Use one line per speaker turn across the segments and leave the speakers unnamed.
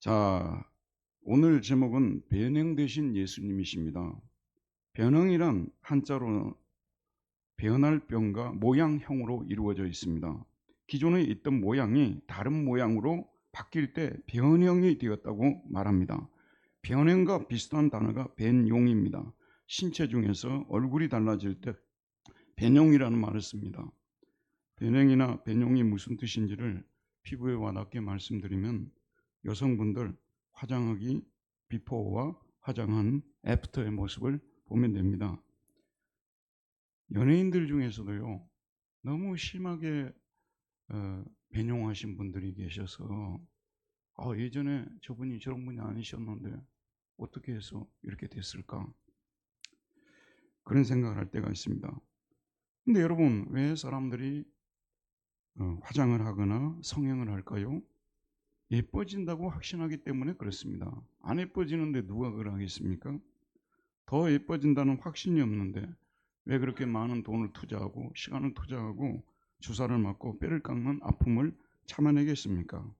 자, 오늘 제목은 변형 되신 예수님이십니다. 변형이란 한자로 변할 변과 모양형으로 이루어져 있습니다. 기존에 있던 모양이 다른 모양으로 바뀔 때 변형이 되었다고 말합니다. 변형과 비슷한 단어가 변용입니다. 신체 중에서 얼굴이 달라질 때 변형이라는 말을 씁니다. 변형이나 변용이 무슨 뜻인지를 피부에 와닿게 말씀드리면, 여성분들 화장하기 비포와 화장한 애프터의 모습을 보면 됩니다. 연예인들 중에서도요, 너무 심하게 변형하신 분들이 계셔서 예전에 저분이 저런 분이 아니셨는데 어떻게 해서 이렇게 됐을까, 그런 생각을 할 때가 있습니다. 근데 여러분, 왜 사람들이 화장을 하거나 성형을 할까요? 예뻐진다고 확신하기 때문에 그렇습니다. 안 예뻐지는데 누가 그걸 하겠습니까? 더 예뻐진다는 확신이 없는데 왜 그렇게 많은 돈을 투자하고 시간을 투자하고 주사를 맞고 뼈를 깎는 아픔을 참아내겠습니까?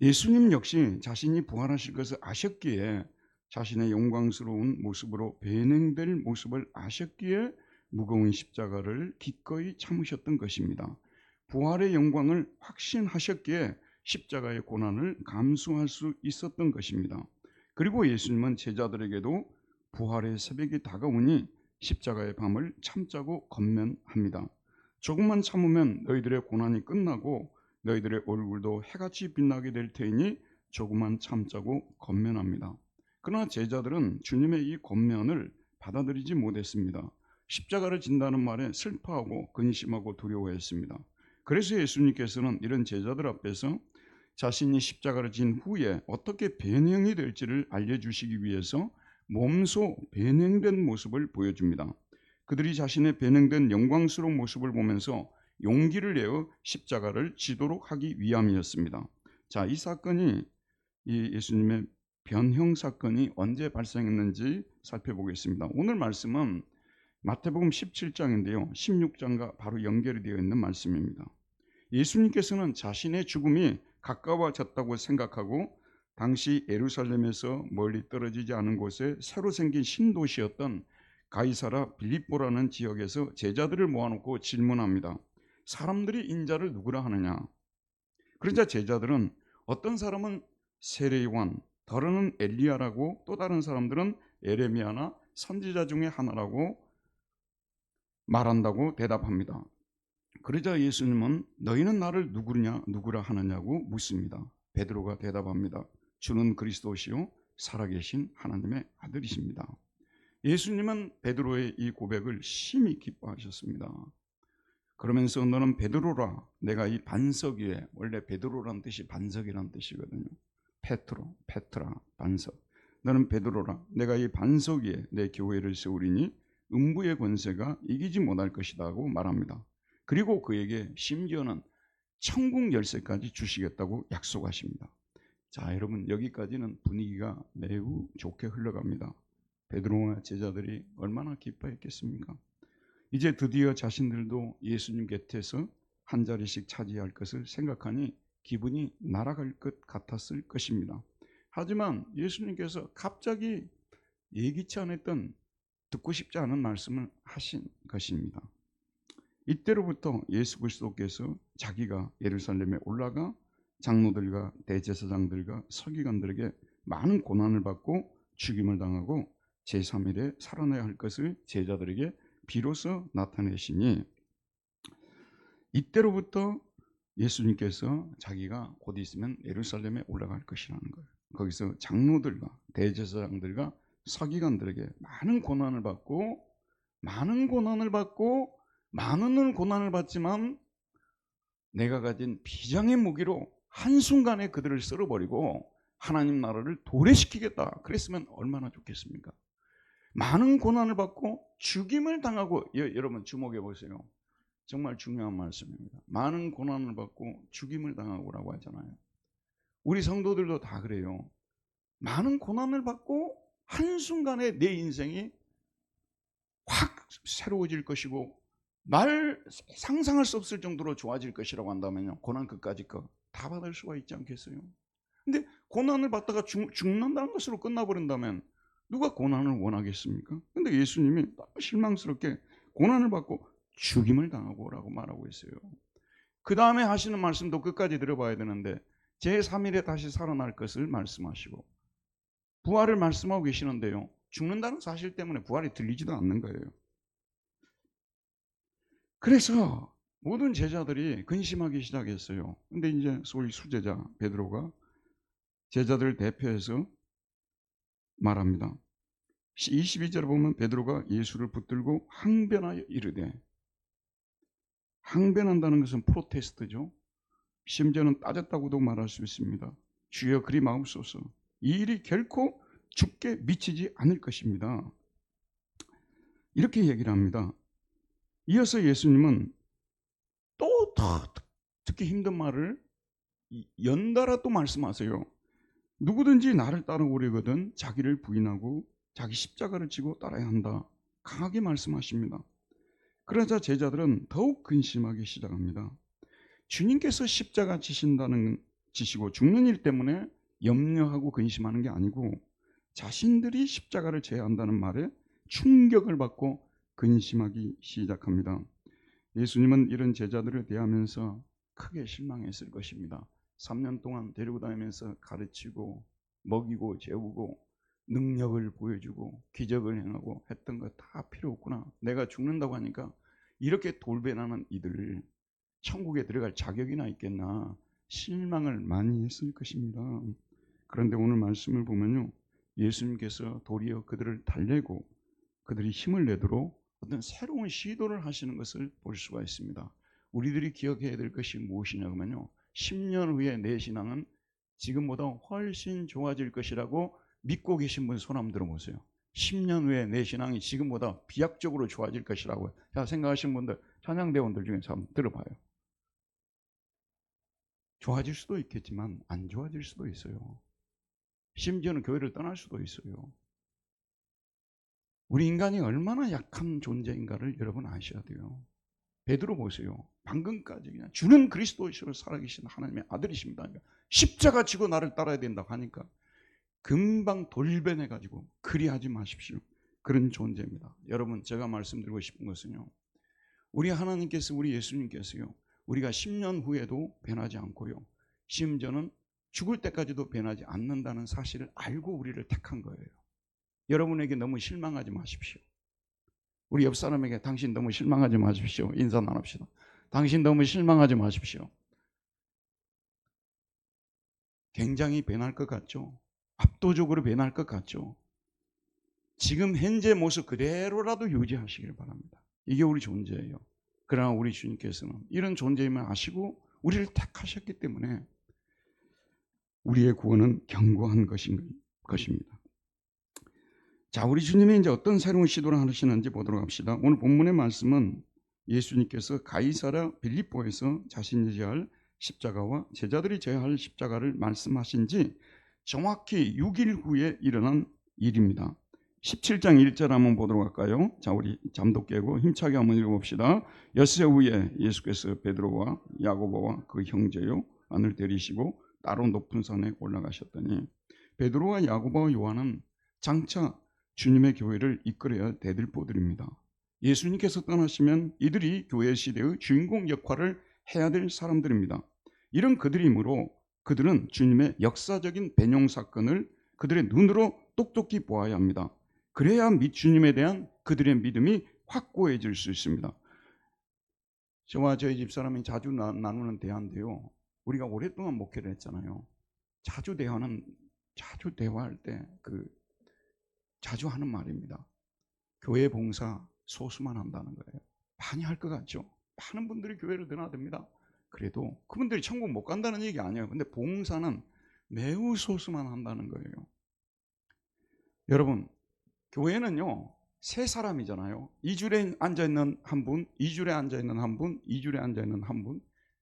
예수님 역시 자신이 부활하실 것을 아셨기에, 자신의 영광스러운 모습으로 변형될 모습을 아셨기에 무거운 십자가를 기꺼이 참으셨던 것입니다. 부활의 영광을 확신하셨기에 십자가의 고난을 감수할 수 있었던 것입니다. 그리고 예수님은 제자들에게도 부활의 새벽이 다가오니 십자가의 밤을 참자고 권면합니다. 조금만 참으면 너희들의 고난이 끝나고 너희들의 얼굴도 해같이 빛나게 될 테니 조금만 참자고 권면합니다. 그러나 제자들은 주님의 이 권면을 받아들이지 못했습니다. 십자가를 진다는 말에 슬퍼하고 근심하고 두려워했습니다. 그래서 예수님께서는 이런 제자들 앞에서 자신이 십자가를 진 후에 어떻게 변형이 될지를 알려주시기 위해서 몸소 변형된 모습을 보여줍니다. 그들이 자신의 변형된 영광스러운 모습을 보면서 용기를 내어 십자가를 지도록 하기 위함이었습니다. 자, 이 사건이, 이 예수님의 변형 사건이 언제 발생했는지 살펴보겠습니다. 오늘 말씀은 마태복음 17장인데요. 16장과 바로 연결이 되어 있는 말씀입니다. 예수님께서는 자신의 죽음이 가까워졌다고 생각하고 당시 예루살렘에서 멀리 떨어지지 않은 곳에 새로 생긴 신도시였던 가이사라 빌립보라는 지역에서 제자들을 모아놓고 질문합니다. 사람들이 인자를 누구라 하느냐? 그러자 제자들은 어떤 사람은 세례요한, 더러는 엘리야라고, 또 다른 사람들은 에레미야나 선지자 중에 하나라고 말한다고 대답합니다. 그러자 예수님은 너희는 나를 누구라 하느냐고 묻습니다. 베드로가 대답합니다. 주는 그리스도시요 살아계신 하나님의 아들이십니다. 예수님은 베드로의 이 고백을 심히 기뻐하셨습니다. 그러면서 너는 베드로라, 내가 이 반석 위에, 원래 베드로란 뜻이 반석이란 뜻이거든요. 페트라, 반석. 너는 베드로라, 내가 이 반석 위에 내 교회를 세우리니 음부의 권세가 이기지 못할 것이라고 말합니다. 그리고 그에게 심지어는 천국 열쇠까지 주시겠다고 약속하십니다. 자, 여러분, 여기까지는 분위기가 매우 좋게 흘러갑니다. 베드로와 제자들이 얼마나 기뻐했겠습니까? 이제 드디어 자신들도 예수님 곁에서 한 자리씩 차지할 것을 생각하니 기분이 날아갈 것 같았을 것입니다. 하지만 예수님께서 갑자기 예기치 않았던, 듣고 싶지 않은 말씀을 하신 것입니다. 이때로부터 예수 그리스도께서 자기가 예루살렘에 올라가 장로들과 대제사장들과 서기관들에게 많은 고난을 받고 죽임을 당하고 제3일에 살아나야 할 것을 제자들에게 비로소 나타내시니, 이때로부터 예수님께서 자기가 곧 있으면 예루살렘에 올라갈 것이라는 거예요. 거기서 장로들과 대제사장들과 서기관들에게 많은 고난을 받고 많은 고난을 받지만 내가 가진 비장의 무기로 한순간에 그들을 쓸어버리고 하나님 나라를 도래시키겠다. 그랬으면 얼마나 좋겠습니까? 많은 고난을 받고 죽임을 당하고, 여러분 주목해 보세요. 정말 중요한 말씀입니다. 많은 고난을 받고 죽임을 당하고라고 하잖아요. 우리 성도들도 다 그래요. 많은 고난을 받고 한순간에 내 인생이 확 새로워질 것이고 날 상상할 수 없을 정도로 좋아질 것이라고 한다면요, 고난 끝까지 거 다 받을 수가 있지 않겠어요? 근데 고난을 받다가 죽는다는 것으로 끝나버린다면 누가 고난을 원하겠습니까? 근데 예수님이 실망스럽게 고난을 받고 죽임을 당하고 라고 말하고 있어요. 그 다음에 하시는 말씀도 끝까지 들어봐야 되는데 제3일에 다시 살아날 것을 말씀하시고 부활을 말씀하고 계시는데요, 죽는다는 사실 때문에 부활이 들리지도 않는 거예요. 그래서 모든 제자들이 근심하기 시작했어요. 근데 이제 소위 수제자 베드로가 제자들을 대표해서 말합니다. 22절에 보면 베드로가 예수를 붙들고 항변하여 이르되, 항변한다는 것은 프로테스트죠. 심지어는 따졌다고도 말할 수 있습니다. 주여 그리 마옵소서, 이 일이 결코 죽게 미치지 않을 것입니다. 이렇게 얘기를 합니다. 이어서 예수님은 또 듣기 힘든 말을 연달아 또 말씀하세요. 누구든지 나를 따라오려거든 자기를 부인하고 자기 십자가를 지고 따라야 한다. 강하게 말씀하십니다. 그러자 제자들은 더욱 근심하기 시작합니다. 주님께서 십자가 지시고 죽는 일 때문에 염려하고 근심하는 게 아니고 자신들이 십자가를 져야 한다는 말에 충격을 받고 근심하기 시작합니다. 예수님은 이런 제자들을 대하면서 크게 실망했을 것입니다. 3년 동안 데리고 다니면서 가르치고 먹이고 재우고 능력을 보여주고 기적을 행하고 했던 거 다 필요 없구나. 내가 죽는다고 하니까 이렇게 돌변하는 이들을 천국에 들어갈 자격이나 있겠나, 실망을 많이 했을 것입니다. 그런데 오늘 말씀을 보면요, 예수님께서 도리어 그들을 달래고 그들이 힘을 내도록 어떤 새로운 시도를 하시는 것을 볼 수가 있습니다. 우리들이 기억해야 될 것이 무엇이냐면요, 10년 후에 내 신앙은 지금보다 훨씬 좋아질 것이라고 믿고 계신 분 손 한번 들어보세요. 10년 후에 내 신앙이 지금보다 비약적으로 좋아질 것이라고 생각하시는 분들, 찬양대원들 중에서 한번 들어봐요. 좋아질 수도 있겠지만 안 좋아질 수도 있어요. 심지어는 교회를 떠날 수도 있어요. 우리 인간이 얼마나 약한 존재인가를 여러분 아셔야 돼요. 베드로 보세요. 방금까지 그냥 주는 그리스도이시로 살아계신 하나님의 아들이십니다. 십자가 지고 나를 따라야 된다고 하니까 금방 돌변해가지고 그리하지 마십시오. 그런 존재입니다. 여러분, 제가 말씀드리고 싶은 것은요, 우리 하나님께서, 우리 예수님께서요, 우리가 10년 후에도 변하지 않고요, 심지어는 죽을 때까지도 변하지 않는다는 사실을 알고 우리를 택한 거예요. 여러분에게 너무 실망하지 마십시오. 우리 옆 사람에게 당신 너무 실망하지 마십시오. 인사 나눕시다. 당신 너무 실망하지 마십시오. 굉장히 변할 것 같죠? 압도적으로 변할 것 같죠? 지금 현재 모습 그대로라도 유지하시길 바랍니다. 이게 우리 존재예요. 그러나 우리 주님께서는 이런 존재임을 아시고 우리를 택하셨기 때문에 우리의 구원은 견고한 것입니다. 자, 우리 주님이 이제 어떤 새로운 시도를 하시는지 보도록 합시다. 오늘 본문의 말씀은 예수님께서 가이사랴 빌립보에서 자신이 져야 할 십자가와 제자들이 져야 할 십자가를 말씀하신 지 정확히 6일 후에 일어난 일입니다. 17장 1절 한번 보도록 할까요? 자, 우리 잠도 깨고 힘차게 한번 읽어봅시다. 엿새 후에 예수께서 베드로와 야고보와 그 형제요 안을 데리시고 따로 높은 산에 올라가셨더니 베드로와 야고보와 요한은 장차 주님의 교회를 이끌어야 대들보들입니다. 예수님께서 떠나시면 이들이 교회 시대의 주인공 역할을 해야 될 사람들입니다. 이런 그들이므로 그들은 주님의 역사적인 배용 사건을 그들의 눈으로 똑똑히 보아야 합니다. 그래야 주님에 대한 그들의 믿음이 확고해질 수 있습니다. 저와 저희 집사람이 자주 나누는 대화인데요, 우리가 오랫동안 목회를 했잖아요. 자주 대화할 때 자주 하는 말입니다. 교회 봉사 소수만 한다는 거예요. 많이 할 것 같죠? 많은 분들이 교회를 드나듭니다. 그래도 그분들이 천국 못 간다는 얘기 아니에요. 근데 봉사는 매우 소수만 한다는 거예요. 여러분, 교회는요, 세 사람이잖아요. 2줄에 앉아있는 한 분, 2줄에 앉아있는 한 분, 2줄에 앉아있는 한 분,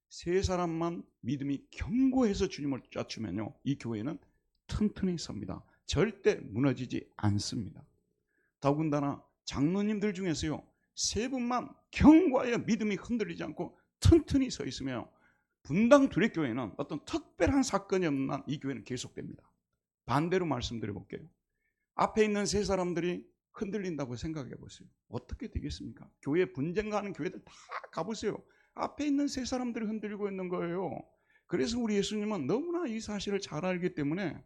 세 사람만 믿음이 견고해서 주님을 쫓으면요, 이 교회는 튼튼히 섭니다. 절대 무너지지 않습니다. 더군다나 장로님들 중에서요, 세 분만 견고하여 믿음이 흔들리지 않고 튼튼히 서 있으면 분당 두레교회는 어떤 특별한 사건이 없는 한 이 교회는 계속됩니다. 반대로 말씀드려 볼게요. 앞에 있는 세 사람들이 흔들린다고 생각해 보세요. 어떻게 되겠습니까? 교회 분쟁 가는 교회들 다 가보세요. 앞에 있는 세 사람들이 흔들리고 있는 거예요. 그래서 우리 예수님은 너무나 이 사실을 잘 알기 때문에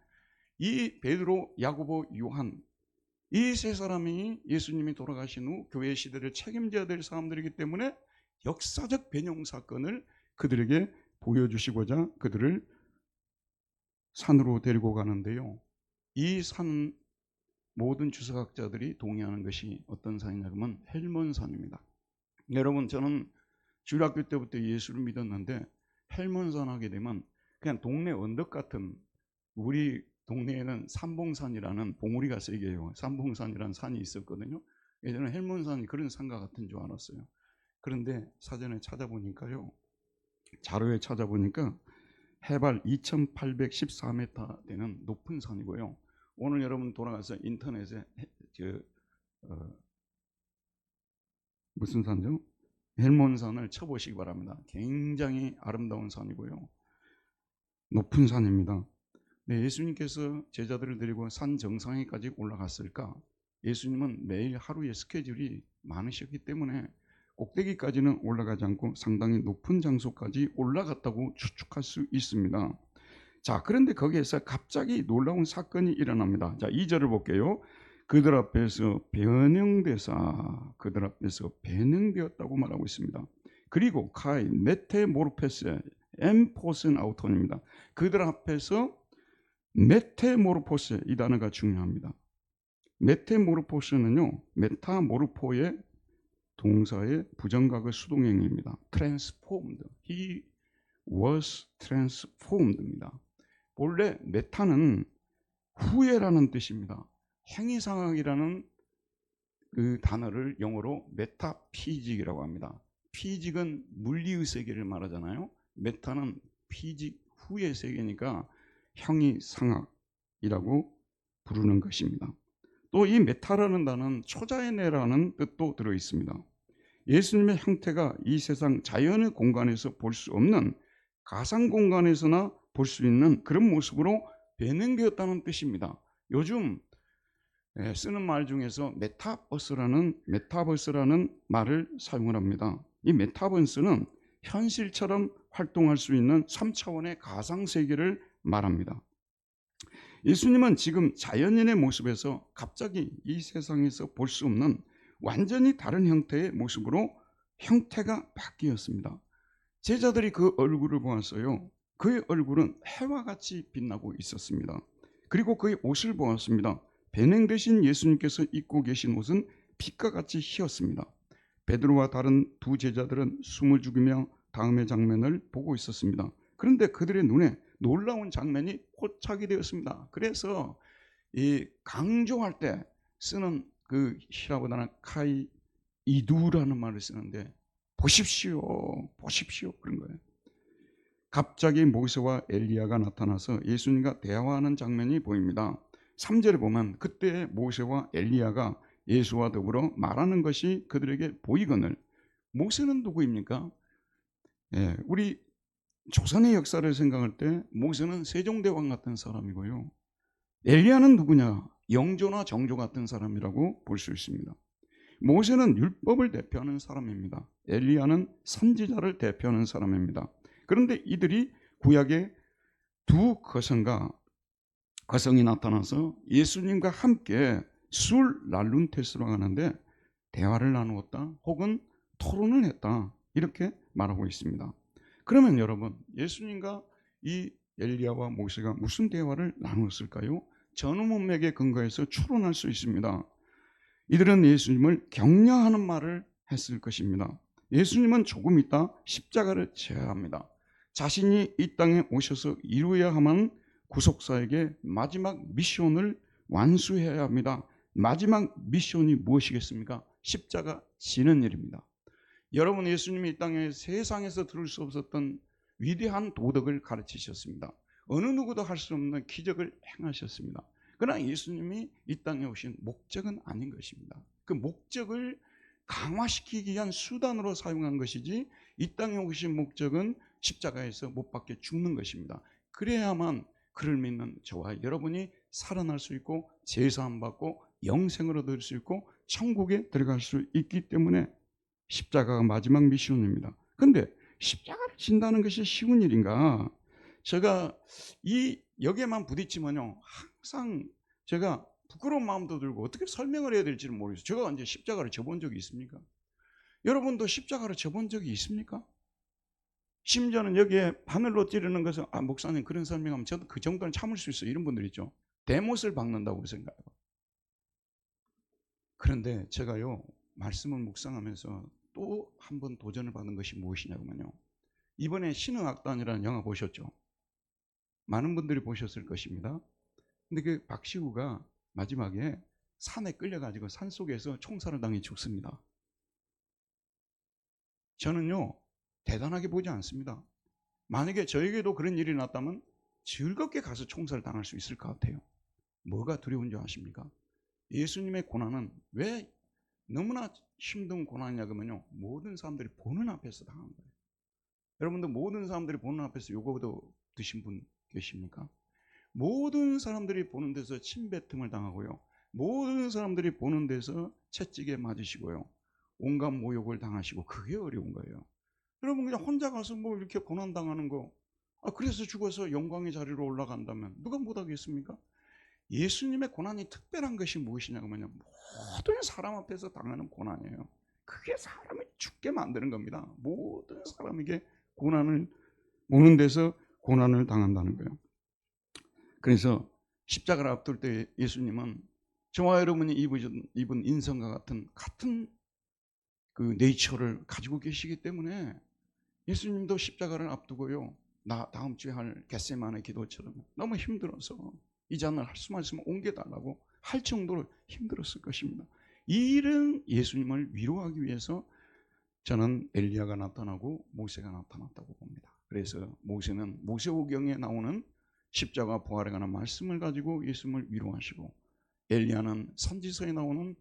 이 베드로, 야고보, 요한 이 세 사람이 예수님이 돌아가신 후 교회 시대를 책임져야 될 사람들이기 때문에 역사적 변형 사건을 그들에게 보여주시고자 그들을 산으로 데리고 가는데요. 이 산은 모든 주석학자들이 동의하는 것이 어떤 산이냐 그러면 헬몬산입니다. 여러분, 저는 주일학교 때부터 예수를 믿었는데 헬몬산 하게 되면 그냥 동네 언덕 같은, 우리 동네에는 삼봉산이라는 봉우리가 세게요. 삼봉산이라는 산이 있었거든요. 예전에 헬몬산이 그런 산과 같은 줄 알았어요. 그런데 사전에 찾아보니까요, 자료에 찾아보니까 해발 2814m 되는 높은 산이고요. 오늘 여러분 돌아가서 인터넷에 무슨 산죠? 헬몬산을 쳐보시기 바랍니다. 굉장히 아름다운 산이고요. 높은 산입니다. 네, 예수님께서 제자들을 데리고 산 정상에까지 올라갔을까? 예수님은 매일 하루의 스케줄이 많으셨기 때문에 꼭대기까지는 올라가지 않고 상당히 높은 장소까지 올라갔다고 추측할 수 있습니다. 자, 그런데 거기에서 갑자기 놀라운 사건이 일어납니다. 자, 2절을 볼게요. 그들 앞에서 변형되었다고 말하고 있습니다. 그리고 카이, 메테모르페스, 엠포슨 아우톤입니다. 그들 앞에서 메테모르포스, 이 단어가 중요합니다. 메테모르포스는요, 메타모르포의 동사의 부정각의 수동형입니다. transformed. He was transformed입니다. 본래 메타는 후회라는 뜻입니다. 행위상학이라는 그 단어를 영어로 메타피직이라고 합니다. 피직은 물리의 세계를 말하잖아요. 메타는 피직 후의 세계니까 형이상학이라고 부르는 것입니다. 또 이 메타라는 단어는 초자연애라는 뜻도 들어 있습니다. 예수님의 형태가 이 세상 자연의 공간에서 볼 수 없는 가상 공간에서나 볼 수 있는 그런 모습으로 변형되었다는 뜻입니다. 요즘 쓰는 말 중에서 메타버스라는 말을 사용을 합니다. 이 메타버스는 현실처럼 활동할 수 있는 3차원의 가상 세계를 말합니다. 예수님은 지금 자연인의 모습에서 갑자기 이 세상에서 볼 수 없는 완전히 다른 형태의 모습으로 형태가 바뀌었습니다. 제자들이 그 얼굴을 보았어요. 그의 얼굴은 해와 같이 빛나고 있었습니다. 그리고 그의 옷을 보았습니다. 변형되신 예수님께서 입고 계신 옷은 빛과 같이 희었습니다. 베드로와 다른 두 제자들은 숨을 죽이며 다음의 장면을 보고 있었습니다. 그런데 그들의 눈에 놀라운 장면이 포착이 되었습니다. 그래서 이 강조할 때 쓰는 그 히라보다는 카이 이두라는 말을 쓰는데 보십시오 그런 거예요. 갑자기 모세와 엘리야가 나타나서 예수님과 대화하는 장면이 보입니다. 3절에 보면 그때 모세와 엘리야가 예수와 더불어 말하는 것이 그들에게 보이거늘. 모세는 누구입니까? 우리 조선의 역사를 생각할 때 모세는 세종대왕 같은 사람이고요. 엘리야는 누구냐? 영조나 정조 같은 사람이라고 볼 수 있습니다. 모세는 율법을 대표하는 사람입니다. 엘리야는 선지자를 대표하는 사람입니다. 그런데 이들이 구약의 두 거성이 나타나서 예수님과 함께 술 랄룬테스라고 하는데 대화를 나누었다 혹은 토론을 했다, 이렇게 말하고 있습니다. 그러면 여러분, 예수님과 이 엘리야와 모세가 무슨 대화를 나누었을까요? 전후문맥에 근거해서 추론할 수 있습니다. 이들은 예수님을 격려하는 말을 했을 것입니다. 예수님은 조금 있다 십자가를 져야 합니다. 자신이 이 땅에 오셔서 이루어야 하는 구속사에게 마지막 미션을 완수해야 합니다. 마지막 미션이 무엇이겠습니까? 십자가 지는 일입니다. 여러분, 예수님이 이 땅에 세상에서 들을 수 없었던 위대한 도덕을 가르치셨습니다. 어느 누구도 할 수 없는 기적을 행하셨습니다. 그러나 예수님이 이 땅에 오신 목적은 아닌 것입니다. 그 목적을 강화시키기 위한 수단으로 사용한 것이지 이 땅에 오신 목적은 십자가에서 못 박혀 죽는 것입니다. 그래야만 그를 믿는 저와 여러분이 살아날 수 있고 제사함 받고 영생을 얻을 수 있고 천국에 들어갈 수 있기 때문에 십자가가 마지막 미션입니다. 그런데 십자가를 진다는 것이 쉬운 일인가? 제가 여기에만 부딪히면요, 항상 제가 부끄러운 마음도 들고 어떻게 설명을 해야 될지를 모르겠어요. 제가 언제 십자가를 져본 적이 있습니까? 여러분도 십자가를 져본 적이 있습니까? 심지어는 여기에 바늘로 찌르는 것은 목사님 그런 설명하면 저도 그 정도는 참을 수 있어요. 이런 분들 있죠. 대못을 박는다고 생각해요. 그런데 제가요, 말씀을 묵상하면서 또 한 번 도전을 받은 것이 무엇이냐면요, 이번에 신흥악단이라는 영화 보셨죠? 많은 분들이 보셨을 것입니다. 근데 그 박시우가 마지막에 산에 끌려가지고 산속에서 총살을 당해 죽습니다. 저는요, 대단하게 보지 않습니다. 만약에 저에게도 그런 일이 났다면 즐겁게 가서 총살을 당할 수 있을 것 같아요. 뭐가 두려운 줄 아십니까? 예수님의 고난은 왜 너무나 힘든 고난이냐 그러면요, 모든 사람들이 보는 앞에서 당한 거예요. 여러분도 모든 사람들이 보는 앞에서 요거도 드신 분 계십니까? 모든 사람들이 보는 데서 침뱉음을 당하고요, 모든 사람들이 보는 데서 채찍에 맞으시고요, 온갖 모욕을 당하시고, 그게 어려운 거예요. 여러분 그냥 혼자 가서 뭐 이렇게 고난당하는 거, 그래서 죽어서 영광의 자리로 올라간다면 누가 못하겠습니까? 예수님의 고난이 특별한 것이 무엇이냐고 하면 모든 사람 앞에서 당하는 고난이에요. 그게 사람을 죽게 만드는 겁니다. 모든 사람에게 고난을 오는 데서 고난을 당한다는 거예요. 그래서 십자가를 앞둘 때 예수님은 저와 여러분이 입은 인성과 같은 그 네이처를 가지고 계시기 때문에 예수님도 십자가를 앞두고요, 다음 주에 할 겟세마네 기도처럼 너무 힘들어서 이 잔을 할 수만 있으면 옮겨달라고 할 정도로 힘들었을 것입니다. 이 일은 예수님을 위로하기 위해서 저는 엘리야가 나타나고 모세가 나타났다고 봅니다. 그래서 모세는 모세오경에 나오는 십자가 부활에 관한 말씀을 가지고 예수님을 위로하시고, 엘리야는 선지서에 나오는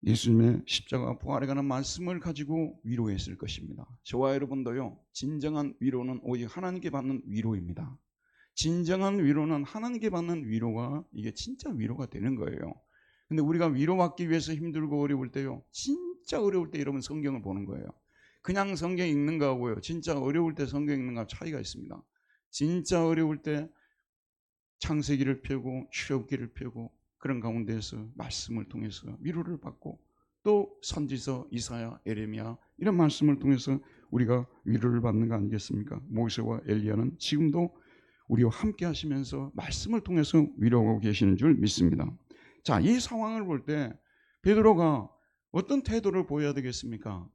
예수님의 십자가 부활에 관한 말씀을 가지고 위로했을 것입니다. 저와 여러분도요, 진정한 위로는 오직 하나님께 받는 위로입니다. 진정한 위로는 하나님께 받는 위로가 이게 진짜 위로가 되는 거예요. 근데 우리가 위로받기 위해서 힘들고 어려울 때요, 진짜 어려울 때 여러분 성경을 보는 거예요. 그냥 성경 읽는 거하고요, 진짜 어려울 때 성경 읽는 거하고 차이가 있습니다. 진짜 어려울 때 창세기를 펴고 출애굽기를 펴고 그런 가운데서 말씀을 통해서 위로를 받고, 또 선지서 이사야 에레미야 이런 말씀을 통해서 우리가 위로를 받는 거 아니겠습니까? 모세와 엘리야는 지금도 우리와 함께 하시면서 말씀을 통해서 위로하고 계시는 줄 믿습니다. 자, 이 상황을 볼 때 베드로가 어떤 태도를 보여야 되겠습니까?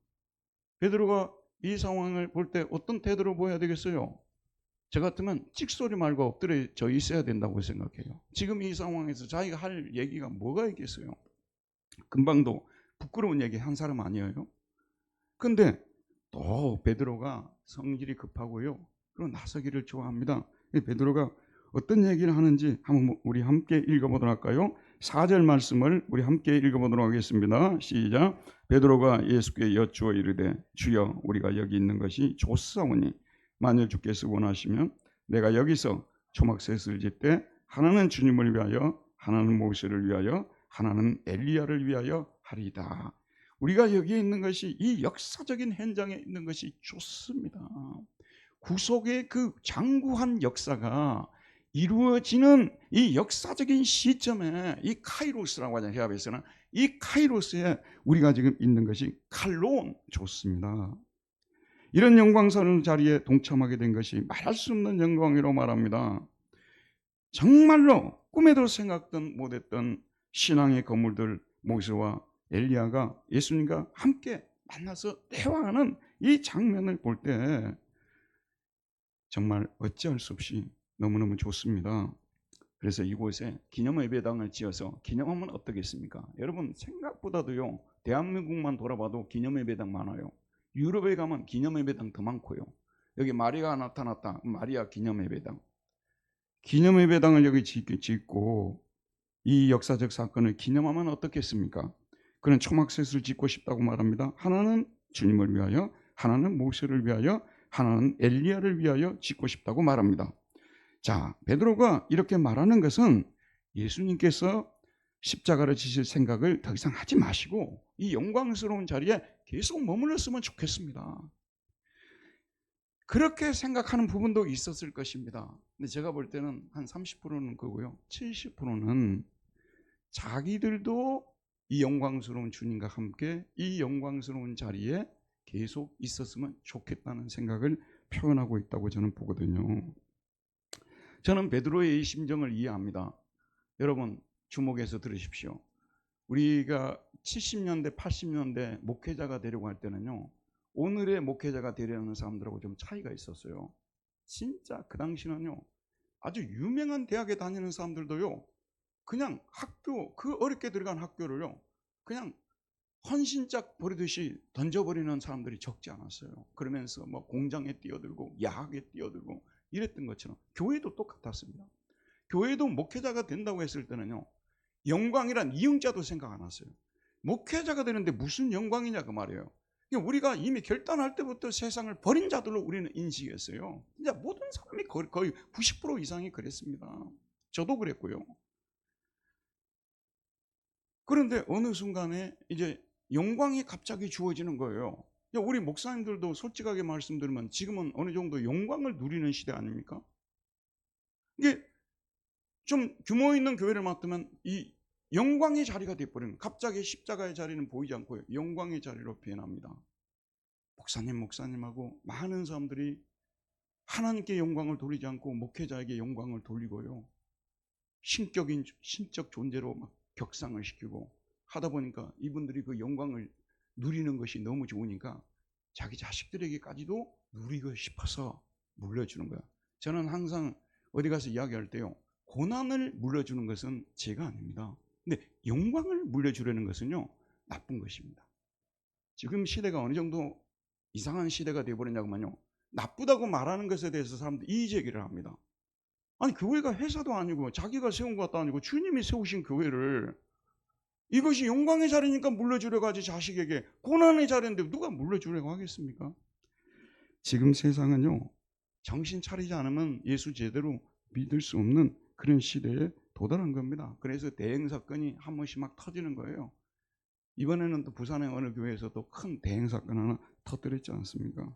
베드로가 이 상황을 볼 때 어떤 태도를 보여야 되겠어요? 저 같으면 찍소리 말고 엎드려 있어야 된다고 생각해요. 지금 이 상황에서 자기가 할 얘기가 뭐가 있겠어요? 금방도 부끄러운 얘기 한 사람 아니에요? 근데 또 베드로가 성질이 급하고요, 그리고 나서기를 좋아합니다. 베드로가 어떤 얘기를 하는지 한번 우리 함께 읽어보도록 할까요? 4절 말씀을 우리 함께 읽어보도록 하겠습니다. 시작. 베드로가 예수께 여쭈어 이르되 주여 우리가 여기 있는 것이 좋사오니 만일 주께서 원하시면 내가 여기서 초막셋을 짓되 하나는 주님을 위하여 하나는 모세를 위하여 하나는 엘리야를 위하여 하리이다. 우리가 여기에 있는 것이, 이 역사적인 현장에 있는 것이 좋습니다. 구속의 그 장구한 역사가 이루어지는 이 역사적인 시점에, 이 카이로스라고 하잖아요. 히브리어에서는 이 카이로스에 우리가 지금 있는 것이 칼론, 좋습니다. 이런 영광스러운 자리에 동참하게 된 것이 말할 수 없는 영광이라고 말합니다. 정말로 꿈에도 생각도 못했던 신앙의 거물들 모세와 엘리야가 예수님과 함께 만나서 대화하는 이 장면을 볼 때 정말 어찌할 수 없이 너무너무 좋습니다. 그래서 이곳에 기념 예배당을 지어서 기념하면 어떻겠습니까? 여러분 생각보다도요, 대한민국만 돌아봐도 기념 예배당 많아요. 유럽에 가면 기념 예배당 더 많고요. 여기 마리아가 나타났다, 마리아 기념 예배당. 기념 예배당을 여기 짓고 이 역사적 사건을 기념하면 어떻겠습니까? 그는 초막셋을 짓고 싶다고 말합니다. 하나는 주님을 위하여, 하나는 모세를 위하여, 하나는 엘리야를 위하여 짓고 싶다고 말합니다. 자, 베드로가 이렇게 말하는 것은 예수님께서 십자가를 지실 생각을 더 이상 하지 마시고 이 영광스러운 자리에 계속 머물렀으면 좋겠습니다. 그렇게 생각하는 부분도 있었을 것입니다. 근데 제가 볼 때는 한 30%는 그거고요. 70%는 자기들도 이 영광스러운 주님과 함께 이 영광스러운 자리에 계속 있었으면 좋겠다는 생각을 표현하고 있다고 저는 보거든요. 저는 베드로의 이 심정을 이해합니다. 여러분 주목해서 들으십시오. 우리가 70년대 80년대 목회자가 되려고 할 때는요, 오늘의 목회자가 되려는 사람들하고 좀 차이가 있었어요. 진짜 그 당시는요, 아주 유명한 대학에 다니는 사람들도요, 그냥 학교, 그 어렵게 들어간 학교를요, 그냥 헌신짝 버리듯이 던져버리는 사람들이 적지 않았어요. 그러면서 뭐 공장에 뛰어들고 야학에 뛰어들고 이랬던 것처럼 교회도 똑같았습니다. 교회도 목회자가 된다고 했을 때는요, 영광이란 이응자도 생각 안 했어요. 목회자가 되는데 무슨 영광이냐 그 말이에요. 우리가 이미 결단할 때부터 세상을 버린 자들로 우리는 인식했어요. 진짜 모든 사람이 거의 90% 이상이 그랬습니다. 저도 그랬고요. 그런데 어느 순간에 이제 영광이 갑자기 주어지는 거예요. 우리 목사님들도 솔직하게 말씀드리면 지금은 어느 정도 영광을 누리는 시대 아닙니까? 이게 좀 규모 있는 교회를 맡으면 이 영광의 자리가 되어버리는, 갑자기 십자가의 자리는 보이지 않고요, 영광의 자리로 변합니다. 목사님하고 많은 사람들이 하나님께 영광을 돌리지 않고 목회자에게 영광을 돌리고요, 신적 존재로 막 격상을 시키고 하다 보니까 이분들이 그 영광을 누리는 것이 너무 좋으니까 자기 자식들에게까지도 누리고 싶어서 물려주는 거야. 저는 항상 어디 가서 이야기할 때요, 고난을 물려주는 것은 죄가 아닙니다. 근데 영광을 물려주려는 것은요, 나쁜 것입니다. 지금 시대가 어느 정도 이상한 시대가 되어버렸냐고만요, 나쁘다고 말하는 것에 대해서 사람들이 이의제기를 합니다. 아니, 교회가 회사도 아니고 자기가 세운 것도 아니고 주님이 세우신 교회를 이것이 영광의 자리니까 물려주려고 하지, 자식에게 고난의 자리인데 누가 물려주려고 하겠습니까? 지금 세상은요, 정신 차리지 않으면 예수 제대로 믿을 수 없는 그런 시대에 도달한 겁니다. 그래서 대형 사건이 한 번씩 막 터지는 거예요. 이번에는 또 부산의 어느 교회에서 또 큰 대형 사건 하나 터뜨렸지 않습니까?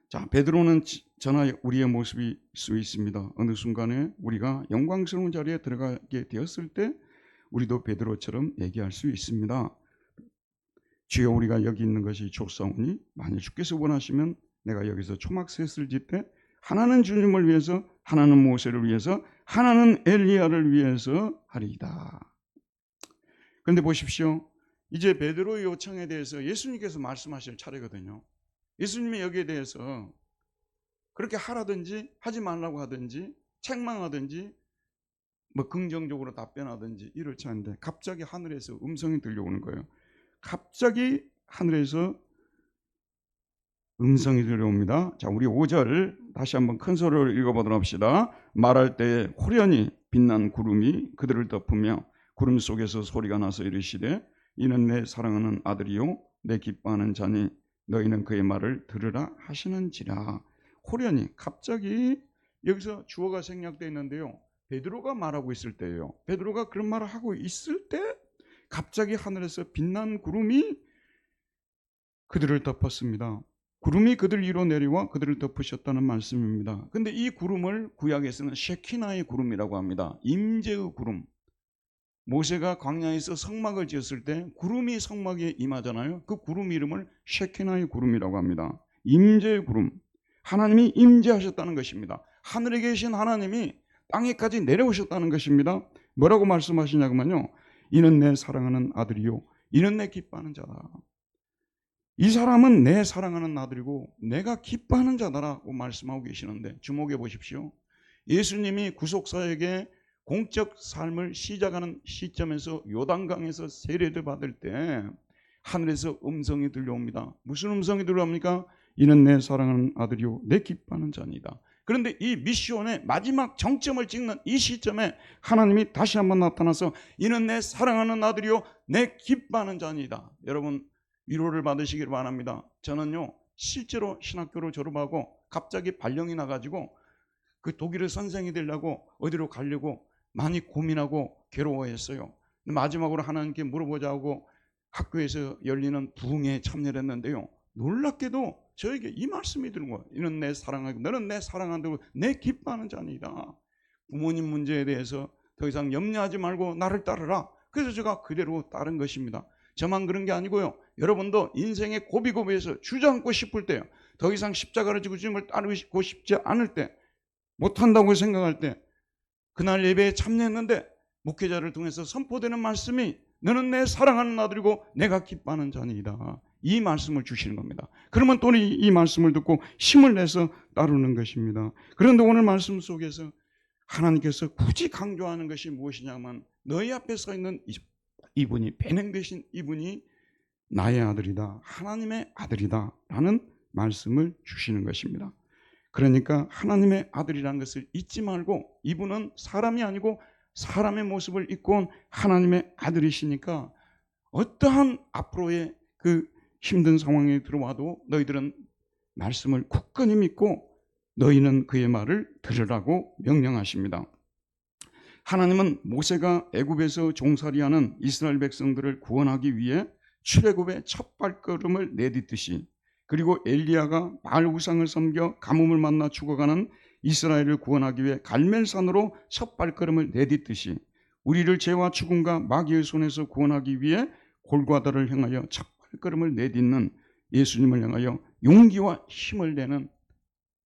자, 베드로는 저나 우리의 모습일 수 있습니다. 어느 순간에 우리가 영광스러운 자리에 들어가게 되었을 때 우리도 베드로처럼 얘기할 수 있습니다. 주여, 우리가 여기 있는 것이 좁사오니 만일 주께서 원하시면 내가 여기서 초막셋을 짓되 하나는 주님을 위해서, 하나는 모세를 위해서, 하나는 엘리야를 위해서 하리이다. 그런데 보십시오, 이제 베드로의 요청에 대해서 예수님께서 말씀하실 차례거든요. 예수님이 여기에 대해서 그렇게 하라든지 하지 말라고 하든지 책망하든지 뭐 긍정적으로 답변하든지 이렇지 않은데 갑자기 하늘에서 음성이 들려오는 거예요. 갑자기 하늘에서 음성이 들려옵니다. 자, 우리 5절 다시 한번 큰 소리로 읽어보도록 합시다. 말할 때에 호련히 빛난 구름이 그들을 덮으며 구름 속에서 소리가 나서 이르시되 이는 내 사랑하는 아들이요 내 기뻐하는 자니 너희는 그의 말을 들으라 하시는지라. 호련히, 갑자기 여기서 주어가 생략되어 있는데요, 베드로가 말하고 있을 때예요. 베드로가 그런 말을 하고 있을 때 갑자기 하늘에서 빛난 구름이 그들을 덮었습니다. 구름이 그들 위로 내려와 그들을 덮으셨다는 말씀입니다. 근데 이 구름을 구약에서는 셰키나의 구름이라고 합니다. 임재의 구름. 모세가 광야에서 성막을 지었을 때 구름이 성막에 임하잖아요. 그 구름 이름을 셰키나의 구름이라고 합니다. 임재의 구름. 하나님이 임재하셨다는 것입니다. 하늘에 계신 하나님이 땅에까지 내려오셨다는 것입니다. 뭐라고 말씀하시냐면요, 이는 내 사랑하는 아들이요 이는 내 기뻐하는 자다. 이 사람은 내 사랑하는 아들이고 내가 기뻐하는 자다라고 말씀하고 계시는데, 주목해 보십시오. 예수님이 구속사에게 공적 삶을 시작하는 시점에서 요단강에서 세례를 받을 때 하늘에서 음성이 들려옵니다. 무슨 음성이 들려옵니까? 이는 내 사랑하는 아들이요 내 기뻐하는 자니다. 그런데 이 미션의 마지막 정점을 찍는 이 시점에 하나님이 다시 한번 나타나서 이는 내 사랑하는 아들이요 내 기뻐하는 자니다. 여러분, 위로를 받으시길 바랍니다. 저는요, 실제로 신학교로 졸업하고 갑자기 발령이 나가지고 그 독일의 선생이 되려고 어디로 가려고 많이 고민하고 괴로워했어요. 마지막으로 하나님께 물어보자고 학교에서 열리는 부흥회에 참여를 했는데요. 놀랍게도 저에게 이 말씀이 들은 거예요. 이는 내 사랑하고 너는 내 사랑한다고 내 기뻐하는 자니라. 부모님 문제에 대해서 더 이상 염려하지 말고 나를 따르라. 그래서 제가 그대로 따른 것입니다. 저만 그런 게 아니고요. 여러분도 인생의 고비고비에서 주저앉고 싶을 때요. 더 이상 십자가를 지고 주님을 따르고 싶지 않을 때, 못한다고 생각할 때, 그날 예배에 참여했는데 목회자를 통해서 선포되는 말씀이 너는 내 사랑하는 아들이고 내가 기뻐하는 자니이다. 이 말씀을 주시는 겁니다. 그러면 또 이 말씀을 듣고 힘을 내서 따르는 것입니다. 그런데 오늘 말씀 속에서 하나님께서 굳이 강조하는 것이 무엇이냐면 너희 앞에 서 있는 이분이, 배명되신 이분이 나의 아들이다, 하나님의 아들이다 라는 말씀을 주시는 것입니다. 그러니까 하나님의 아들이라는 것을 잊지 말고 이분은 사람이 아니고 사람의 모습을 입고 온 하나님의 아들이시니까 어떠한 앞으로의 그 힘든 상황에 들어와도 너희들은 말씀을 굳건히 믿고 너희는 그의 말을 들으라고 명령하십니다. 하나님은 모세가 애굽에서 종살이하는 이스라엘 백성들을 구원하기 위해 출애굽의 첫 발걸음을 내딛듯이, 그리고 엘리야가 바알 우상을 섬겨 가뭄을 만나 죽어가는 이스라엘을 구원하기 위해 갈멜산으로 첫 발걸음을 내딛듯이 우리를 죄와 죽음과 마귀의 손에서 구원하기 위해 골고다를 향하여 첫 발걸음을 내딛는 예수님을 향하여 용기와 힘을 내는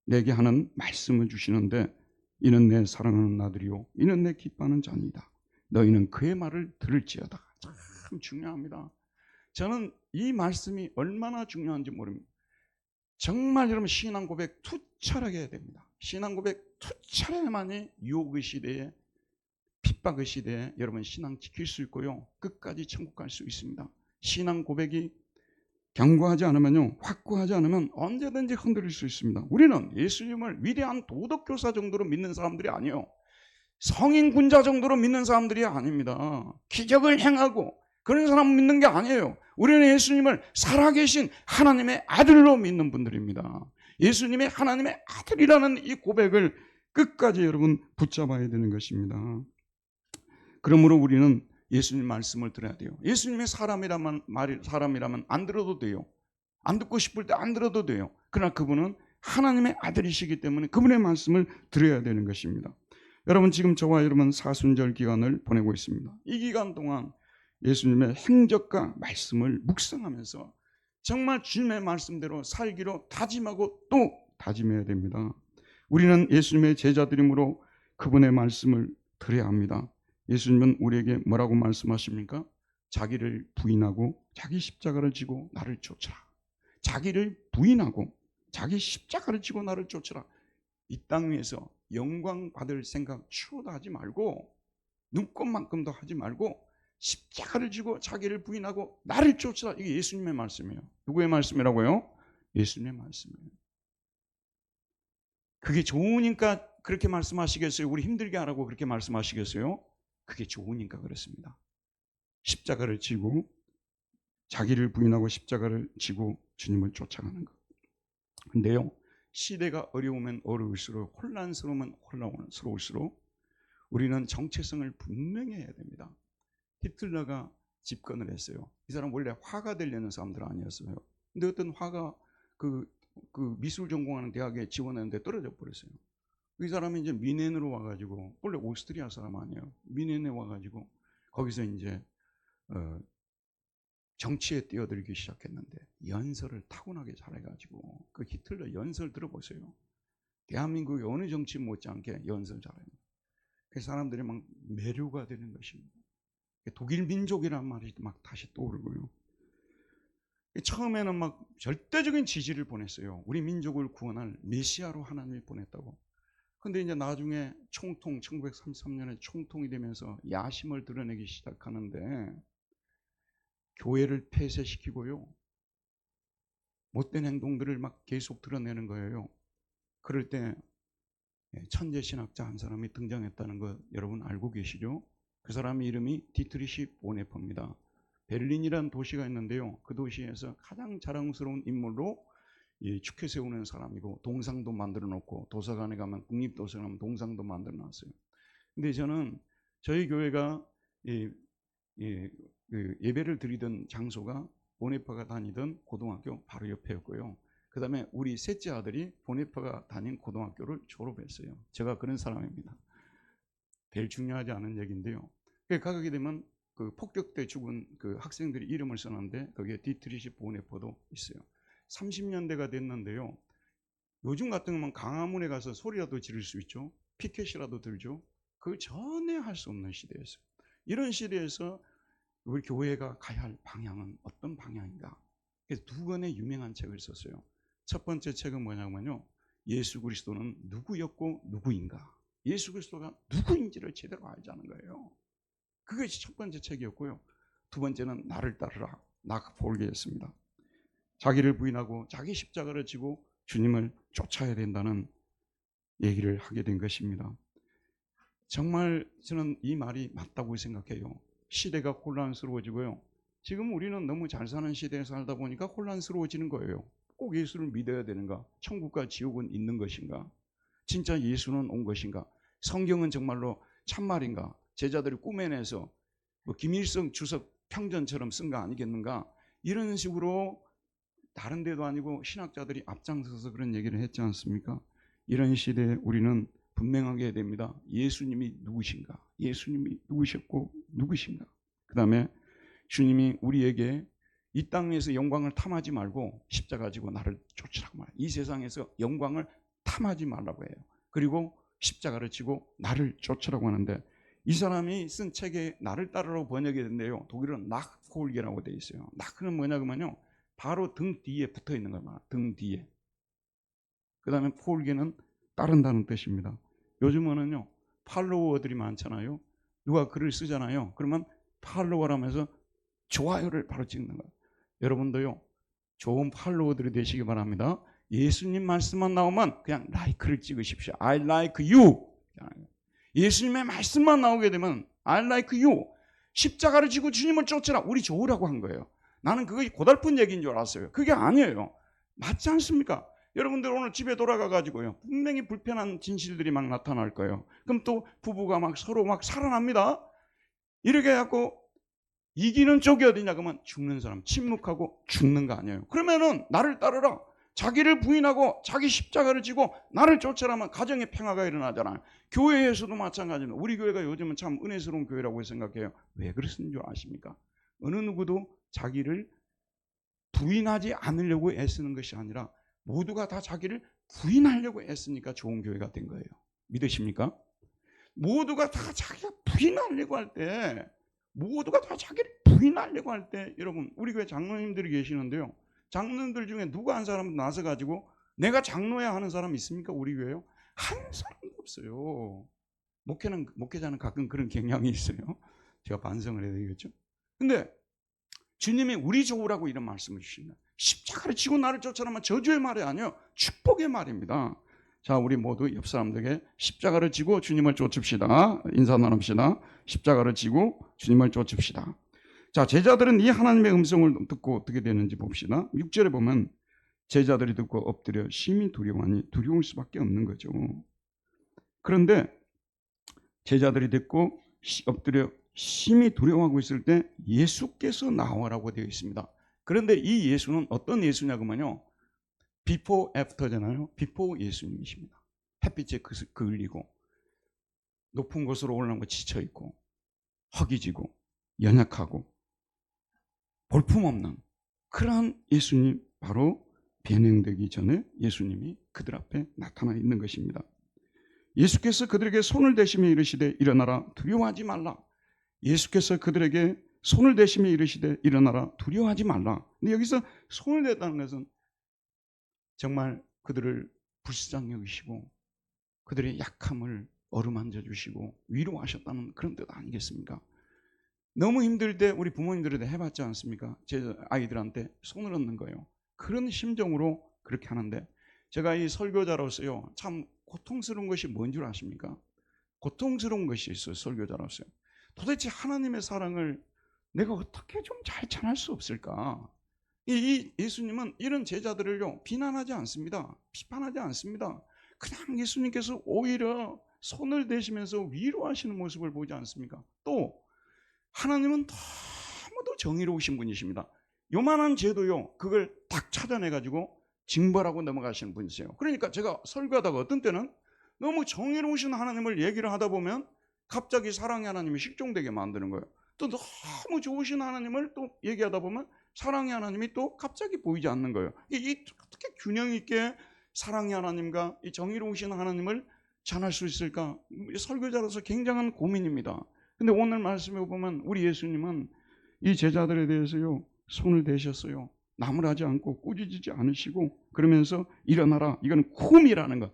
내게 하는 말씀을 주시는데, 이는 내 사랑하는 아들이요 이는 내 기뻐하는 자니이다. 너희는 그의 말을 들을지어다. 참 중요합니다. 저는 이 말씀이 얼마나 중요한지 모릅니다. 정말 여러분 신앙 고백 투철하게 해야 됩니다. 신앙 고백 투철해야만이 유혹의 시대에, 핍박의 시대에 여러분 신앙 지킬 수 있고요, 끝까지 천국 갈 수 있습니다. 신앙 고백이 견고하지 않으면요, 확고하지 않으면 언제든지 흔들릴 수 있습니다. 우리는 예수님을 위대한 도덕교사 정도로 믿는 사람들이 아니에요. 성인 군자 정도로 믿는 사람들이 아닙니다. 기적을 행하고 그런 사람 믿는 게 아니에요. 우리는 예수님을 살아계신 하나님의 아들로 믿는 분들입니다. 예수님의 하나님의 아들이라는 이 고백을 끝까지 여러분 붙잡아야 되는 것입니다. 그러므로 우리는 예수님 말씀을 들어야 돼요. 예수님의 사람이라면 안 들어도 돼요. 안 듣고 싶을 때 안 들어도 돼요. 그러나 그분은 하나님의 아들이시기 때문에 그분의 말씀을 들어야 되는 것입니다. 여러분 지금 저와 여러분 사순절 기간을 보내고 있습니다. 이 기간 동안 예수님의 행적과 말씀을 묵상하면서 정말 주님의 말씀대로 살기로 다짐하고 또 다짐해야 됩니다. 우리는 예수님의 제자들이므로 그분의 말씀을 들어야 합니다. 예수님은 우리에게 뭐라고 말씀하십니까? 자기를 부인하고 자기 십자가를 지고 나를 쫓으라. 자기를 부인하고 자기 십자가를 지고 나를 쫓으라. 이 땅 위에서 영광 받을 생각 추호도 하지 말고 눈꼽만큼도 하지 말고 십자가를 지고 자기를 부인하고 나를 쫓으라. 이게 예수님의 말씀이에요. 누구의 말씀이라고요? 예수님의 말씀이에요. 그게 좋으니까 그렇게 말씀하시겠어요? 우리 힘들게 하라고 그렇게 말씀하시겠어요? 그게 좋으니까 그렇습니다. 십자가를 지고 자기를 부인하고 십자가를 지고 주님을 쫓아가는 것. 근데요, 시대가 어려우면 어려울수록, 혼란스러우면 혼란스러울수록 우리는 정체성을 분명히 해야 됩니다. 히틀러가 집권을 했어요. 이 사람 원래 화가 되려는 사람들 아니었어요. 근데 어떤 화가 그 미술 전공하는 대학에 지원했는데 떨어져 버렸어요. 이 사람이 이제 미넨으로 와가지고, 원래 오스트리아 사람 아니에요. 미넨에 와가지고 거기서 이제 정치에 뛰어들기 시작했는데 연설을 타고나게 잘해가지고, 그 히틀러 연설 들어보세요. 대한민국의 어느 정치 못지않게 연설 잘해요. 그 사람들이 막 매료가 되는 것입니다. 독일 민족이란 말이 막 다시 떠오르고요. 처음에는 막 절대적인 지지를 보냈어요. 우리 민족을 구원할 메시아로 하나님이 보냈다고. 근데 이제 나중에 1933년에 총통이 되면서 야심을 드러내기 시작하는데 교회를 폐쇄시키고요, 못된 행동들을 막 계속 드러내는 거예요. 그럴 때 천재 신학자 한 사람이 등장했다는 거 여러분 알고 계시죠? 그 사람 이름이 디트리시 보네퍼입니다. 베를린이라는 도시가 있는데요, 그 도시에서 가장 자랑스러운 인물로 축회 세우는 사람이고 동상도 만들어 놓고 도서관에 가면 국립도서관에 가면 동상도 만들어 놨어요. 근데 저는 저희 교회가 예배를 드리던 장소가 보네파가 다니던 고등학교 바로 옆에였고요. 그 다음에 우리 셋째 아들이 보네파가 다닌 고등학교를 졸업했어요. 제가 그런 사람입니다. 별 중요하지 않은 얘기인데요. 가게 되면 그 폭격 때 죽은 그 학생들이 이름을 써놨는데 거기에 디트리시 보네파도 있어요. 30년대가 됐는데요. 요즘 같은 경우는 강화문에 가서 소리라도 지를 수 있죠. 피켓이라도 들죠. 그 전에 할 수 없는 시대였어요. 이런 시대에서 우리 교회가 가야 할 방향은 어떤 방향인가? 그래서 두 권의 유명한 책을 썼어요. 첫 번째 책은 뭐냐면요. 예수 그리스도는 누구였고 누구인가? 예수 그리스도가 누구인지를 제대로 알자는 거예요. 그것이 첫 번째 책이었고요. 두 번째는 나를 따르라. 나폴게였습니다. 자기를 부인하고 자기 십자가를 지고 주님을 쫓아야 된다는 얘기를 하게 된 것입니다. 정말 저는 이 말이 맞다고 생각해요. 시대가 혼란스러워지고요. 지금 우리는 너무 잘 사는 시대에 살다 보니까 혼란스러워지는 거예요. 꼭 예수를 믿어야 되는가? 천국과 지옥은 있는 것인가? 진짜 예수는 온 것인가? 성경은 정말로 참말인가? 제자들이 꾸며내서 뭐 김일성 주석 평전처럼 쓴 거 아니겠는가? 이런 식으로 다른 데도 아니고 신학자들이 앞장서서 그런 얘기를 했지 않습니까? 이런 시대에 우리는 분명하게 해야 됩니다. 예수님이 누구신가? 예수님이 누구셨고 누구신가? 그 다음에 주님이 우리에게 이 땅에서 영광을 탐하지 말고 십자가 지고 나를 쫓으라고 말해요. 이 세상에서 영광을 탐하지 말라고 해요. 그리고 십자가를 지고 나를 쫓으라고 하는데 이 사람이 쓴 책에 나를 따르라고 번역이 됐는데요. 독일어는 나폴게라고 되어 있어요. 나크는 뭐냐면요. 바로 등 뒤에 붙어 있는 거예요. 등 뒤에. 그 다음에 폴게는 따른다는 뜻입니다. 요즘은요 팔로워들이 많잖아요. 누가 글을 쓰잖아요. 그러면 팔로워라면서 좋아요를 바로 찍는 거예요. 여러분도요 좋은 팔로워들이 되시기 바랍니다. 예수님 말씀만 나오면 그냥 라이크를 찍으십시오. I like you. 예수님의 말씀만 나오게 되면 I like you. 십자가를 지고 주님을 쫓으라. 우리 좋으라고 한 거예요. 나는 그게 고달픈 얘기인 줄 알았어요. 그게 아니에요. 맞지 않습니까? 여러분들 오늘 집에 돌아가가지고요. 분명히 불편한 진실들이 막 나타날 거예요. 그럼 또 부부가 막 서로 막 살아납니다. 이렇게 해갖고 이기는 쪽이 어디냐 그러면 죽는 사람, 침묵하고 죽는 거 아니에요. 그러면은 나를 따르라. 자기를 부인하고 자기 십자가를 지고 나를 쫓으라면 가정의 평화가 일어나잖아요. 교회에서도 마찬가지입니다. 우리 교회가 요즘은 참 은혜스러운 교회라고 생각해요. 왜 그러시는 줄 아십니까? 어느 누구도 자기를 부인하지 않으려고 애쓰는 것이 아니라 모두가 다 자기를 부인하려고 애쓰니까 좋은 교회가 된 거예요. 믿으십니까? 모두가 다 자기가 부인하려고 할 때, 모두가 다 자기를 부인하려고 할 때, 여러분 우리 교회 장로님들이 계시는데요. 장로님들 중에 누구 한 사람 나서 가지고 내가 장로야 하는 사람 있습니까? 우리 교회요? 한 사람도 없어요. 목회자는 가끔 그런 경향이 있어요. 제가 반성을 해야 되겠죠. 근데 주님이 우리 좋으라고 이런 말씀을 주신다. 십자가를 지고 나를 쫓아라면 저주의 말이 아니에요. 축복의 말입니다. 자, 우리 모두 옆 사람들에게 십자가를 지고 주님을 쫓읍시다. 인사 나눕시다. 십자가를 지고 주님을 쫓읍시다. 자, 제자들은 이 하나님의 음성을 듣고 어떻게 되는지 봅시다. 6절에 보면 제자들이 듣고 엎드려 심히 두려워하니 두려울 수밖에 없는 거죠. 그런데 제자들이 듣고 엎드려 심히 두려워하고 있을 때 예수께서 나오라고 되어 있습니다. 그런데 이 예수는 어떤 예수냐고만요. 비포 애프터잖아요. 비포 예수님이십니다. 햇빛에 그을리고 높은 곳으로 올라오고 지쳐있고 허기지고 연약하고 볼품없는 그러한 예수님, 바로 변형되기 전에 예수님이 그들 앞에 나타나 있는 것입니다. 예수께서 그들에게 손을 대시며 이르시되 일어나라 두려워하지 말라. 예수께서 그들에게 손을 대시며 이르시되 일어나라 두려워하지 말라. 근데 여기서 손을 댔다는 것은 정말 그들을 불쌍히 여기시고 그들의 약함을 어루만져 주시고 위로하셨다는 그런 뜻 아니겠습니까? 너무 힘들 때 우리 부모님들도 해봤지 않습니까? 제 아이들한테 손을 얹는 거예요. 그런 심정으로 그렇게 하는데 제가 이 설교자로서요 참 고통스러운 것이 뭔 줄 아십니까? 고통스러운 것이 있어요. 설교자로서요. 도대체 하나님의 사랑을 내가 어떻게 좀 잘 전할 수 없을까? 이 예수님은 이런 제자들을요 비난하지 않습니다. 비판하지 않습니다. 그냥 예수님께서 오히려 손을 대시면서 위로하시는 모습을 보지 않습니까? 또 하나님은 너무도 정의로우신 분이십니다. 요만한 죄도요 그걸 딱 찾아내가지고 징벌하고 넘어가시는 분이세요. 그러니까 제가 설교하다가 어떤 때는 너무 정의로우신 하나님을 얘기를 하다 보면 갑자기 사랑의 하나님이 실종되게 만드는 거예요. 또 너무 좋으신 하나님을 또 얘기하다 보면 사랑의 하나님이 또 갑자기 보이지 않는 거예요. 어떻게 균형 있게 사랑의 하나님과 이 정의로우신 하나님을 전할 수 있을까? 설교자로서 굉장한 고민입니다. 근데 오늘 말씀에 보면 우리 예수님은 이 제자들에 대해서요 손을 대셨어요. 나무라지 않고 꾸짖지 않으시고 그러면서 일어나라. 이건 쿰이라는 거.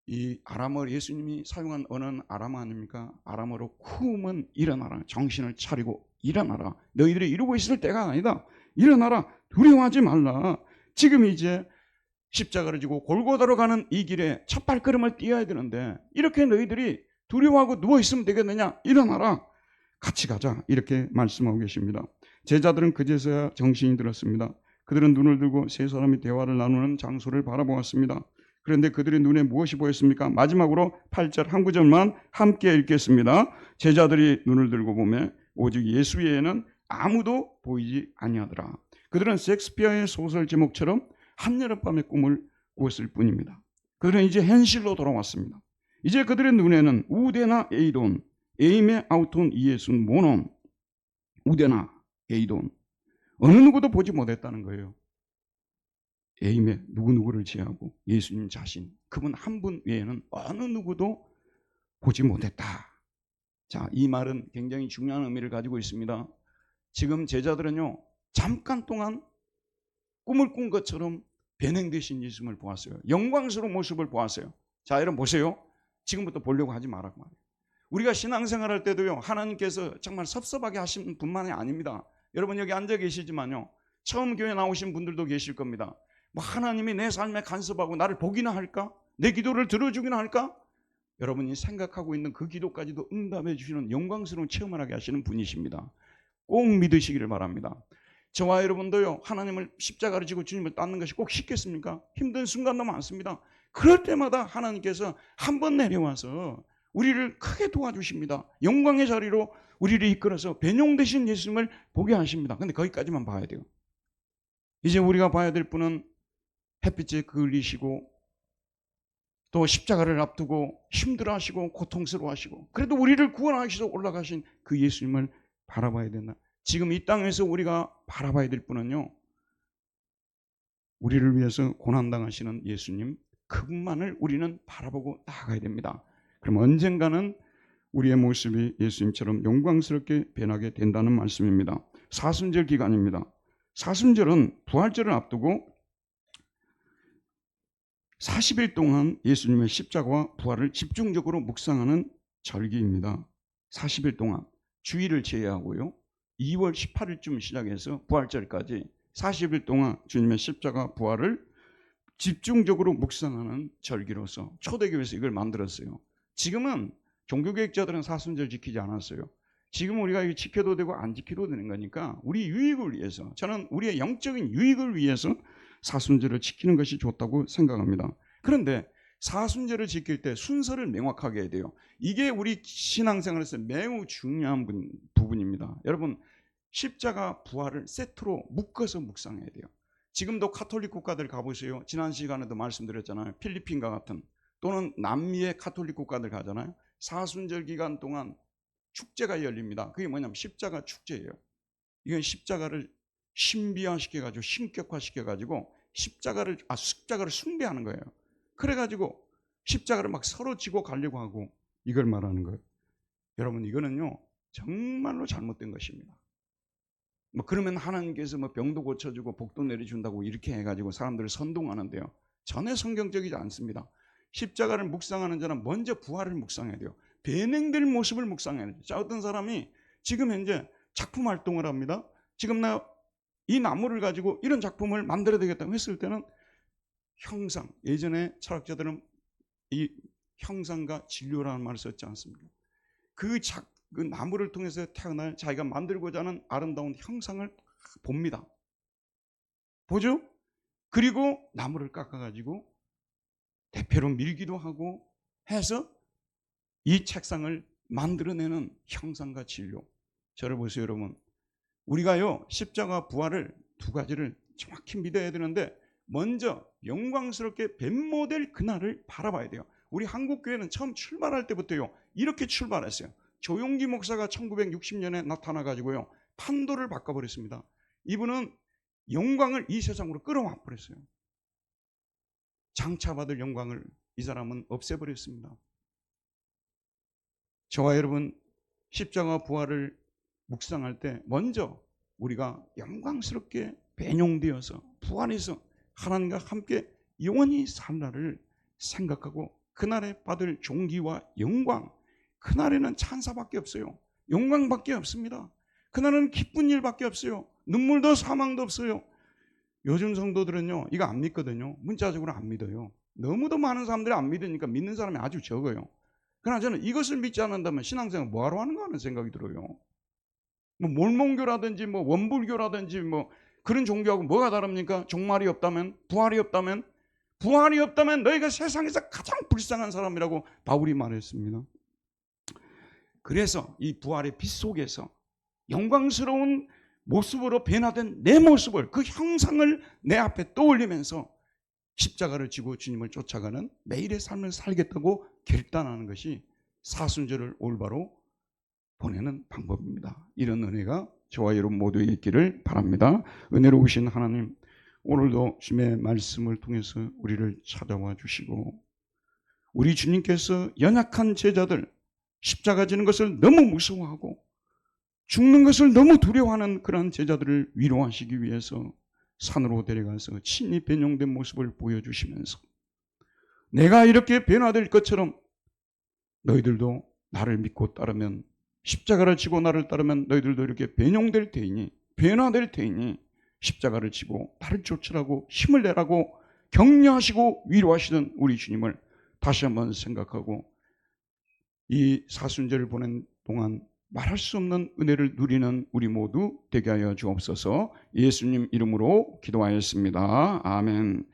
이 아람어 예수님이 사용한 언어는 아람어 아닙니까? 아람어로 쿰은 일어나라. 정신을 차리고 일어나라. 너희들이 이루고 있을 때가 아니다. 일어나라. 두려워하지 말라. 지금 이제 십자가를 지고 골고다로 가는 이 길에 첫 발걸음을 띄어야 되는데 이렇게 너희들이 두려워하고 누워있으면 되겠느냐? 일어나라. 같이 가자. 이렇게 말씀하고 계십니다. 제자들은 그제서야 정신이 들었습니다. 그들은 눈을 들고 세 사람이 대화를 나누는 장소를 바라보았습니다. 그런데 그들의 눈에 무엇이 보였습니까? 마지막으로 8절 한 구절만 함께 읽겠습니다. 제자들이 눈을 들고 보면 오직 예수 외에는 아무도 보이지 아니하더라. 그들은 셰익스피어의 소설 제목처럼 한여름밤의 꿈을 꾸었을 뿐입니다. 그들은 이제 현실로 돌아왔습니다. 이제 그들의 눈에는 우데나 에이돈, 에임의 아우톤 이예순 모논, 우데나 에이돈 어느 누구도 보지 못했다는 거예요. 에임에 누구누구를 제하고 예수님 자신 그분 한 분 외에는 어느 누구도 보지 못했다. 자, 이 말은 굉장히 중요한 의미를 가지고 있습니다. 지금 제자들은요 잠깐 동안 꿈을 꾼 것처럼 변행되신 예수님을 보았어요. 영광스러운 모습을 보았어요. 자, 여러분 보세요. 지금부터 보려고 하지 말라고 말이에요. 우리가 신앙생활 할 때도요 하나님께서 정말 섭섭하게 하시는 분만이 아닙니다. 여러분 여기 앉아 계시지만요 처음 교회 나오신 분들도 계실 겁니다. 뭐 하나님이 내 삶에 간섭하고 나를 보기나 할까? 내 기도를 들어주기나 할까? 여러분이 생각하고 있는 그 기도까지도 응답해 주시는 영광스러운 체험을 하게 하시는 분이십니다. 꼭 믿으시기를 바랍니다. 저와 여러분도요 하나님을 십자가를 지고 주님을 따르는 것이 꼭 쉽겠습니까? 힘든 순간도 많습니다. 그럴 때마다 하나님께서 한 번 내려와서 우리를 크게 도와주십니다. 영광의 자리로 우리를 이끌어서 변용되신 예수님을 보게 하십니다. 근데 거기까지만 봐야 돼요. 이제 우리가 봐야 될 분은 햇빛에 그을리시고 또 십자가를 앞두고 힘들어하시고 고통스러워하시고 그래도 우리를 구원하시러 올라가신 그 예수님을 바라봐야 된다. 지금 이 땅에서 우리가 바라봐야 될 분은요 우리를 위해서 고난당하시는 예수님 그분만을 우리는 바라보고 나아가야 됩니다. 그럼 언젠가는 우리의 모습이 예수님처럼 영광스럽게 변하게 된다는 말씀입니다. 사순절 기간입니다. 사순절은 부활절을 앞두고 40일 동안 예수님의 십자가와 부활을 집중적으로 묵상하는 절기입니다. 40일 동안 주일을 제외하고요. 2월 18일쯤 시작해서 부활절까지 40일 동안 주님의 십자가 부활을 집중적으로 묵상하는 절기로서 초대교회에서 이걸 만들었어요. 지금은 종교개혁자들은 사순절 지키지 않았어요. 지금 우리가 이거 지켜도 되고 안 지켜도 되는 거니까 우리 유익을 위해서 저는 우리의 영적인 유익을 위해서 사순절을 지키는 것이 좋다고 생각합니다. 그런데 사순절을 지킬 때 순서를 명확하게 해야 돼요. 이게 우리 신앙생활에서 매우 중요한 부분입니다. 여러분 십자가 부활을 세트로 묶어서 묵상해야 돼요. 지금도 카톨릭 국가들 가보세요. 지난 시간에도 말씀드렸잖아요. 필리핀과 같은 또는 남미의 카톨릭 국가들 가잖아요. 사순절 기간 동안 축제가 열립니다. 그게 뭐냐면 십자가 축제예요. 이건 십자가를 신비화시켜가지고 신격화시켜가지고 십자가를 숭배하는 거예요. 그래가지고 십자가를 막 서로 지고 가려고 하고 이걸 말하는 거예요. 여러분 이거는요 정말로 잘못된 것입니다. 뭐 그러면 하나님께서 뭐 병도 고쳐주고 복도 내려준다고 이렇게 해가지고 사람들을 선동하는데요. 전혀 성경적이지 않습니다. 십자가를 묵상하는 자는 먼저 부활을 묵상해야 돼요. 변행될 모습을 묵상해야 돼요. 자, 어떤 사람이 지금 현재 작품 활동을 합니다. 지금 나 이 나무를 가지고 이런 작품을 만들어야 되겠다고 했을 때는 형상, 예전에 철학자들은 이 형상과 진료라는 말을 썼지 않습니까? 그 나무를 통해서 태어날 자기가 만들고자 하는 아름다운 형상을 봅니다. 보죠? 그리고 나무를 깎아가지고 대패로 밀기도 하고 해서 이 책상을 만들어내는 형상과 진료. 저를 보세요, 여러분. 우리가요, 십자가 부활을 두 가지를 정확히 믿어야 되는데, 먼저 영광스럽게 뱀모될 그날을 바라봐야 돼요. 우리 한국교회는 처음 출발할 때부터요, 이렇게 출발했어요. 조용기 목사가 1960년에 나타나가지고요, 판도를 바꿔버렸습니다. 이분은 영광을 이 세상으로 끌어와 버렸어요. 장차받을 영광을 이 사람은 없애버렸습니다. 저와 여러분, 십자가 부활을 묵상할 때 먼저 우리가 영광스럽게 배용되어서 부활해서 하나님과 함께 영원히 살 날을 생각하고 그날에 받을 존귀와 영광, 그날에는 찬사밖에 없어요. 영광밖에 없습니다. 그날은 기쁜 일밖에 없어요. 눈물도 사망도 없어요. 요즘 성도들은요, 이거 안 믿거든요. 문자적으로 안 믿어요. 너무도 많은 사람들이 안 믿으니까 믿는 사람이 아주 적어요. 그러나 저는 이것을 믿지 않는다면 신앙생활 뭐하러 하는가 하는 생각이 들어요. 뭐 몰몬교라든지 뭐 원불교라든지 뭐 그런 종교하고 뭐가 다릅니까? 종말이 없다면, 부활이 없다면, 부활이 없다면 너희가 세상에서 가장 불쌍한 사람이라고 바울이 말했습니다. 그래서 이 부활의 빛 속에서 영광스러운 모습으로 변화된 내 모습을, 그 형상을 내 앞에 떠올리면서 십자가를 지고 주님을 쫓아가는 매일의 삶을 살겠다고 결단하는 것이 사순절을 올바로 보내는 방법입니다. 이런 은혜가 저와 여러분 모두에게 있기를 바랍니다. 은혜로우신 하나님, 오늘도 주님의 말씀을 통해서 우리를 찾아와 주시고 우리 주님께서 연약한 제자들, 십자가 지는 것을 너무 무서워하고 죽는 것을 너무 두려워하는 그런 제자들을 위로하시기 위해서 산으로 데려가서 친히 변형된 모습을 보여주시면서 내가 이렇게 변화될 것처럼 너희들도 나를 믿고 따르면, 십자가를 지고 나를 따르면 너희들도 이렇게 변형될 테이니, 변화될 테이니 십자가를 지고 나를 쫓으라고 힘을 내라고 격려하시고 위로하시던 우리 주님을 다시 한번 생각하고 이 사순절을 보낸 동안 말할 수 없는 은혜를 누리는 우리 모두 되게 하여 주옵소서. 예수님 이름으로 기도하였습니다. 아멘.